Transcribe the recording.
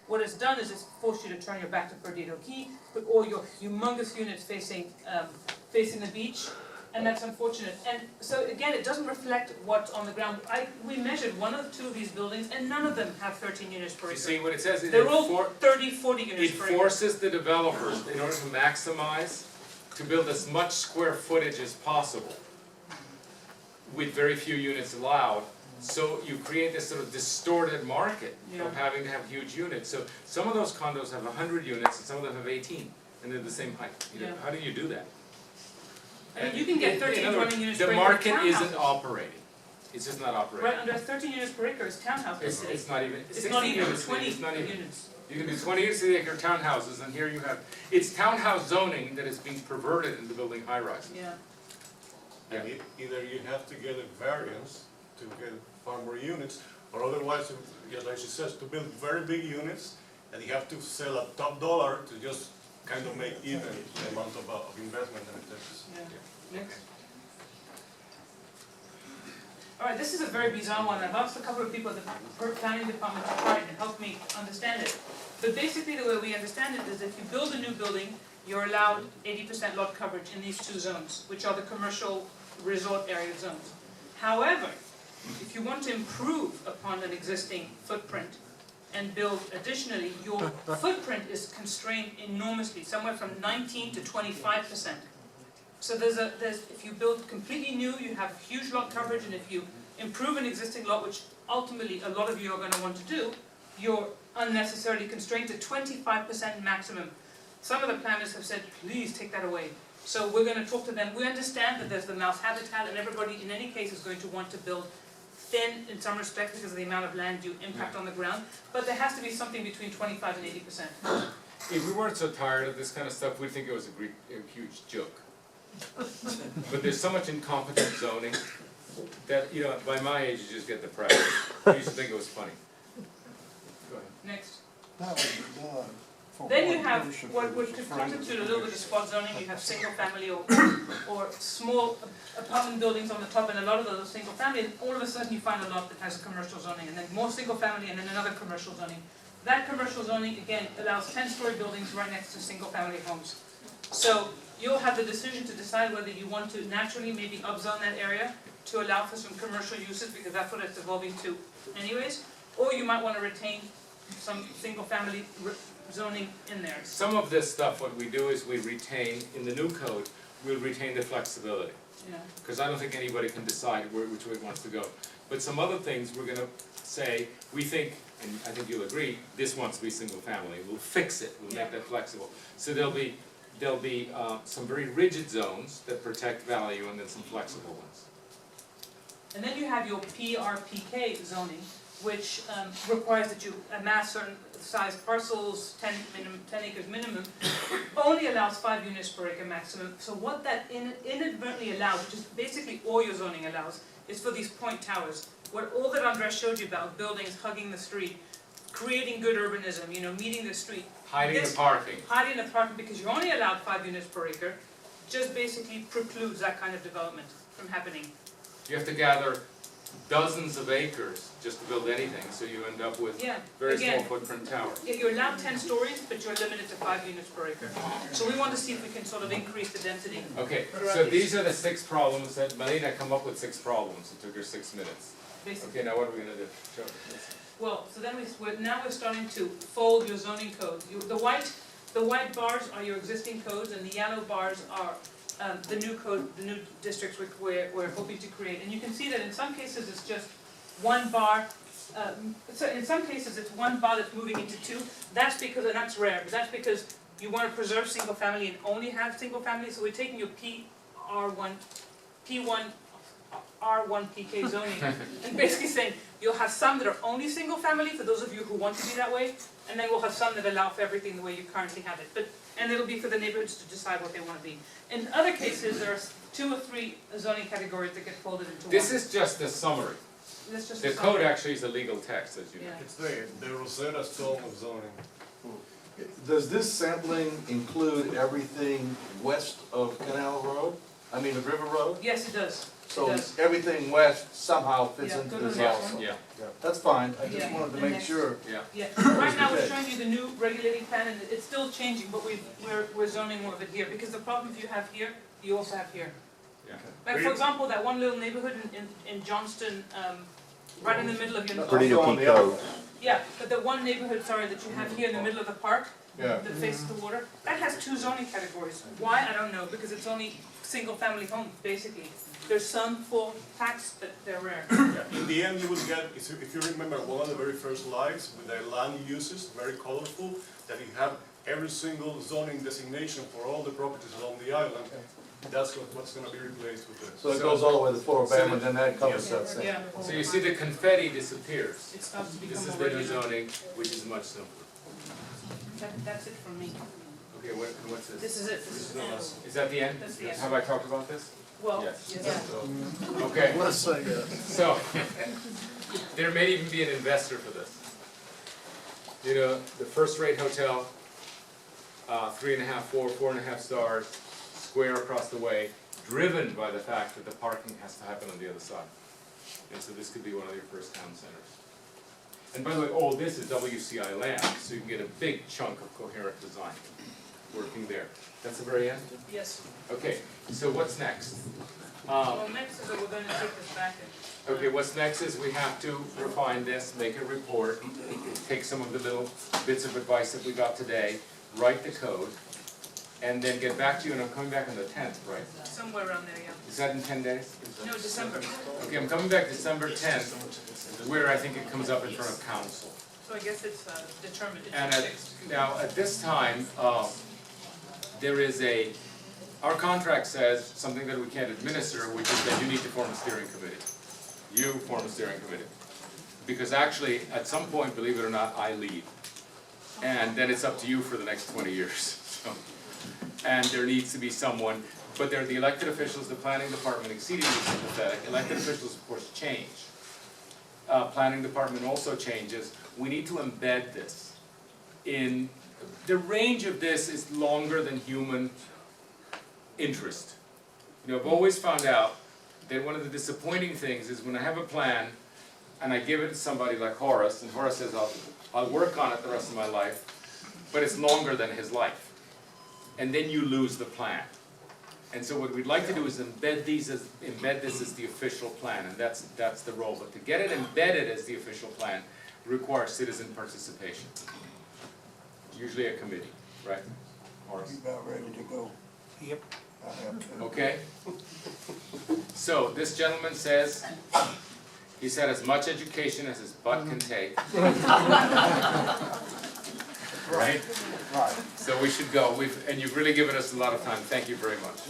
what it's done is it's forced you to turn your back to Perdido Key, put all your humongous units facing the beach, and that's unfortunate. And so again, it doesn't reflect what's on the ground. We measured one of two of these buildings, and none of them have 13 units per acre. You see what it says? They're all 30, 40 It units per acre. forces the developers, in order to maximize, to build as much square footage as possible with very few units allowed. So you create this sort of distorted market Yeah. of having to have huge units. So some of those condos have 100 units and some of them have 18, and they're the same height. Yeah. How do you do that? I mean, you can get 13 In other words, dwelling units per the acre market townhouses. isn't operating. It's just not operating. Right, under 13 units per acre is townhouse density. It's not even, It's not 16 even units, 20 it's not even. units. You can do 20 units to the acre townhouses, and here you have, it's townhouse zoning that is being perverted into building high rises. Yeah. And either you have to get a variance to get far more units, or otherwise, like she says, to build very big units, and you have to sell a top dollar to just kind of make even the amount of investment that it takes. Yeah. Next. All right, this is a very bizarre one. I've asked a couple of people at the planning department to try it and help me understand it. But basically the way we understand it is if you build a new building, you're allowed 80% lot coverage in these two zones, which are the commercial resort area zones. However, if you want to improve upon an existing footprint and build additionally, your footprint is constrained enormously, somewhere from 19 to 25%. So if you build completely new, you have huge lot coverage, and if you improve an existing lot, which ultimately a lot of you are going to want to do, you're unnecessarily constrained to 25% maximum. Some of the planners have said, please take that away. So we're going to talk to them. We understand that there's the mouse habitat, and everybody in any case is going to want to build thin in some respects because of the amount of land you impact on the ground, but there has to be something between 25 and 80%. If we weren't so tired of this kind of stuff, we'd think it was a huge joke. But there's so much incompetent zoning that, you know, by my age, you just get depressed. You used to think it was funny. Go ahead. Next. That was done for Then you one have person what who would was afraid constitute a of little bit of this. spot zoning. You have single family or small apartment buildings on the top, and a lot of those are single family, and all of a sudden you find a lot that has a commercial zoning, and then more single family, and then another commercial zoning. That commercial zoning, again, allows 10-story buildings right next to single family homes. So you'll have the decision to decide whether you want to naturally maybe upzone that area to allow for some commercial uses, because that's what it's evolving to anyways, or you might want to retain some single family zoning in there. Some of this stuff, what we do is we retain, in the new code, we'll retain the flexibility. Yeah. Because I don't think anybody can decide which way it wants to go. But some other things, we're gonna say, we think, and I think you'll agree, this wants to be single family. We'll fix it, we'll make that flexible. So there'll be some very rigid zones that protect value, and then some flexible ones. And then you have your PRPK zoning, which requires that you amass certain size parcels, 10 acres minimum, only allows 5 units per acre maximum. So what that inadvertently allows, which is basically all your zoning allows, is for these point towers. What all that Andres showed you about, buildings hugging the street, creating good urbanism, you know, meeting the street. Hiding the parking. Hiding the parking, because you're only allowed 5 units per acre, just basically precludes that kind of development from happening. You have to gather dozens of acres just to build anything, so you end up with very small footprint towers. You're allowed 10 stories, but you're limited to 5 units per acre. So we want to see if we can sort of increase the density. Okay, so these are the 6 problems that Melina come up with 6 problems. It took her 6 minutes. Basically. Okay, now what are we gonna do? Show us. Well, so then we're starting to fold your zoning codes. The white bars are your existing codes, and the yellow bars are the new code, the new districts we're hoping to create. And you can see that in some cases it's just one bar. So in some cases it's one bar that's moving into 2. That's because, and that's rare, but that's because you want to preserve single family and only have single family. So we're taking your P1 R1 PK zoning and basically saying you'll have some that are only single family for those of you who want to be that way, and then we'll have some that allow for everything the way you currently have it. And it'll be for the neighborhoods to decide what they want to be. In other cases, there are 2 or 3 zoning categories that get folded into one. This is just a summary. That's just The a code summary. actually is a legal text, as you know. Yeah. It's the Rosetta Stone of zoning. Does this sampling include everything west of Canal Road? I mean, the River Road? Yes, it does. So does. everything west somehow fits Yeah, into go to this the next also. one. Yeah, That's fine, I Yeah, just wanted to the make next- sure. yeah. Yeah, right now we're showing you the new regulating plan, and it's still changing, but we're zoning more of it here, because the problem you have here, you also have here. Yeah. Like, for example, that one little neighborhood in Johnston, right in the middle of your. Perdido on the other. Yeah, but the one neighborhood, sorry, that you have here in the middle of the park, Yeah. that faces the water, that has two zoning categories. Why, I don't know, because it's only single-family homes, basically. There's some full tax, but they're rare. Yeah, in the end, you will get, if you remember one of the very first slides with the land uses, very colorful, that you have every single zoning designation for all the properties along the island. That's what's gonna be replaced with this. So it goes all the way to Fort Bam and then that covers that thing. Yeah, So you see the confetti disappears. it starts to This become is more the new regular. zoning, which is much simpler. That's it from me. Okay, what's this? This is it, this is the end. Is that the end? That's the end. Have I talked about this? Well, Yes. yes. Okay, Let's say, so, there may even be an investor for this. You know, the first-rate hotel, 3.5, 4.5 stars, square across the way, driven by the fact that the parking has to happen on the other side. And so this could be one of your first town centers. And by the way, all this is WCI land, so you can get a big chunk of coherent design working there. That's the very end? Yes. Okay, so what's next? Well, next is that we're gonna take this back and. Okay, what's next is we have to refine this, make a report, take some of the little bits of advice that we got today, write the code, and then get back to you, and I'm coming back on the 10th, right? Somewhere around there, yeah. Is that in 10 days? No, December. Okay, I'm coming back December 10th, where I think it comes up in front of council. So I guess it's determined, And it's at, fixed. now, at this time, there is our contract says something that we can't administer, which is that you need to form a steering committee. You form a steering committee. Because actually, at some point, believe it or not, I leave. And then it's up to you for the next 20 years. So, and there needs to be someone, but they're the elected officials, the planning department exceedingly sympathetic. Elected officials, of course, change. Planning department also changes. We need to embed this in, the range of this is longer than human interest. You know, I've always found out that one of the disappointing things is when I have a plan and I give it to somebody like Horace, and Horace says, I'll work on it the rest of my life, but it's longer than his life. And then you lose the plan. And so what we'd like to do is embed this as the official plan, and that's the role. But to get it embedded as the official plan requires citizen participation. Usually a committee, right? Horace? About ready to go. Yep. I have to. Okay? So, this gentleman says, he's had as much education as his butt can take. Right? Right. So we should go. And you've really given us a lot of time. Thank you very much.